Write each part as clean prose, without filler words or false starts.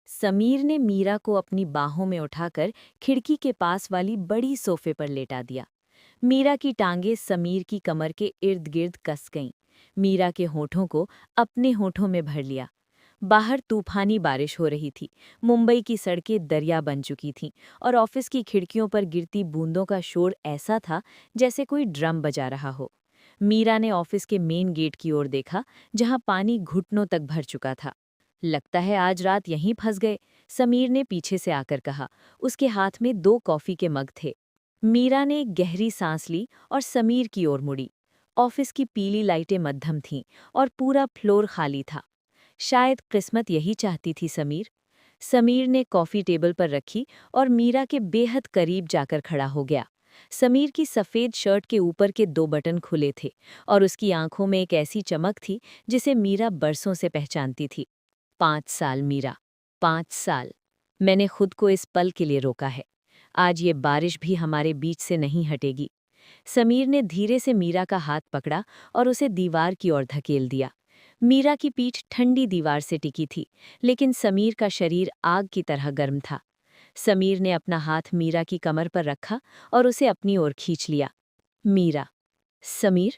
समीर ने मीरा को अपनी बाहों में उठाकर खिड़की के पास वाली बड़ी सोफे पर लेटा दिया। मीरा की टांगें समीर की कमर के इर्द गिर्द कस गईं। मीरा के होठों को अपने होठों में भर लिया। बाहर तूफानी बारिश हो रही थी। मुंबई की सड़कें दरिया बन चुकी थीं और ऑफिस की खिड़कियों पर गिरती बूंदों का शोर ऐसा था जैसे कोई ड्रम बजा रहा हो। मीरा ने ऑफिस के मेन गेट की ओर देखा, जहां पानी घुटनों तक भर चुका था। लगता है आज रात यहीं फंस गए, समीर ने पीछे से आकर कहा। उसके हाथ में 2 कॉफी के मग थे। मीरा ने एक गहरी सांस ली और समीर की ओर मुड़ी। ऑफिस की पीली लाइटें मध्यम थीं और पूरा फ्लोर खाली था। शायद किस्मत यही चाहती थी समीर। समीर ने कॉफी टेबल पर रखी और मीरा के बेहद करीब जाकर खड़ा हो गया। समीर की सफ़ेद शर्ट के ऊपर के 2 बटन खुले थे और उसकी आंखों में एक ऐसी चमक थी जिसे मीरा बरसों से पहचानती थी। 5 साल मीरा, 5 साल। मैंने खुद को इस पल के लिए रोका है। आज ये बारिश भी हमारे बीच से नहीं हटेगी। समीर ने धीरे से मीरा का हाथ पकड़ा और उसे दीवार की ओर धकेल दिया। मीरा की पीठ ठंडी दीवार से टिकी थी, लेकिन समीर का शरीर आग की तरह गर्म था। समीर ने अपना हाथ मीरा की कमर पर रखा और उसे अपनी ओर खींच लिया। मीरा, समीर,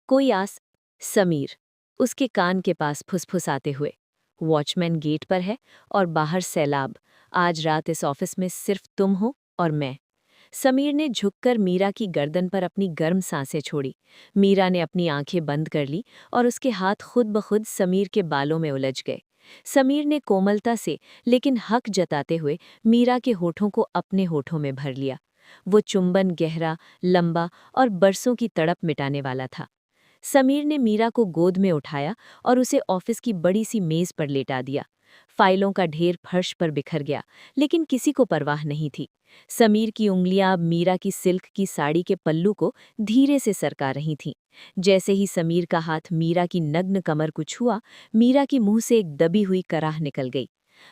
कोई आस। समीर, उसके कान के पास फुसफुसाते हुए। वॉचमैन गेट पर है और बाहर सैलाब। आज रात इस ऑफिस में सिर्फ तुम हो और मैं। समीर ने झुककर मीरा की गर्दन पर अपनी गर्म सांसें छोड़ी। मीरा ने अपनी आंखें बंद कर ली और उसके हाथ खुद ब खुद समीर के बालों में उलझ गए। समीर ने कोमलता से लेकिन हक जताते हुए मीरा के होठों को अपने होठों में भर लिया। वो चुंबन गहरा, लंबा और बरसों की तड़प मिटाने वाला था। समीर ने मीरा को गोद में उठाया और उसे ऑफिस की बड़ी सी मेज पर लेटा दिया। फाइलों का ढेर फर्श पर बिखर गया, लेकिन किसी को परवाह नहीं थी। समीर की उंगलियां अब मीरा की सिल्क की साड़ी के पल्लू को धीरे से सरका रही थीं। जैसे ही समीर का हाथ मीरा की नग्न कमर को छुआ, मीरा की मुंह से एक दबी हुई कराह निकल गई।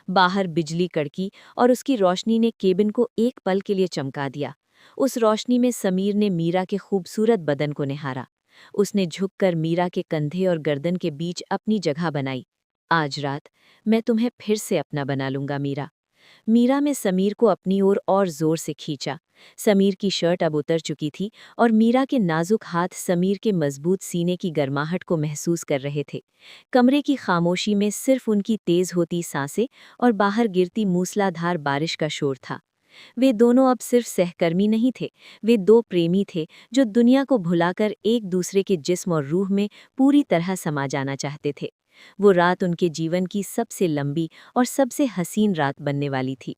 बाहर बिजली कड़की और उसकी रोशनी ने केबिन को एक पल के लिए चमका दिया। उस रोशनी में समीर ने मीरा के खूबसूरत बदन को निहारा। उसने झुककर मीरा के कंधे और गर्दन के बीच अपनी जगह बनाई। आज रात मैं तुम्हें फिर से अपना बना लूंगा मीरा। मीरा ने समीर को अपनी ओर और जोर से खींचा। समीर की शर्ट अब उतर चुकी थी और मीरा के नाजुक हाथ समीर के मजबूत सीने की गर्माहट को महसूस कर रहे थे। कमरे की खामोशी में सिर्फ उनकी तेज होती सांसें और बाहर गिरती मूसलाधार बारिश का शोर था। वे दोनों अब सिर्फ सहकर्मी नहीं थे, वे 2 प्रेमी थे जो दुनिया को भुलाकर एक दूसरे के जिस्म और रूह में पूरी तरह समा जाना चाहते थे। वो रात उनके जीवन की सबसे लंबी और सबसे हसीन रात बनने वाली थी।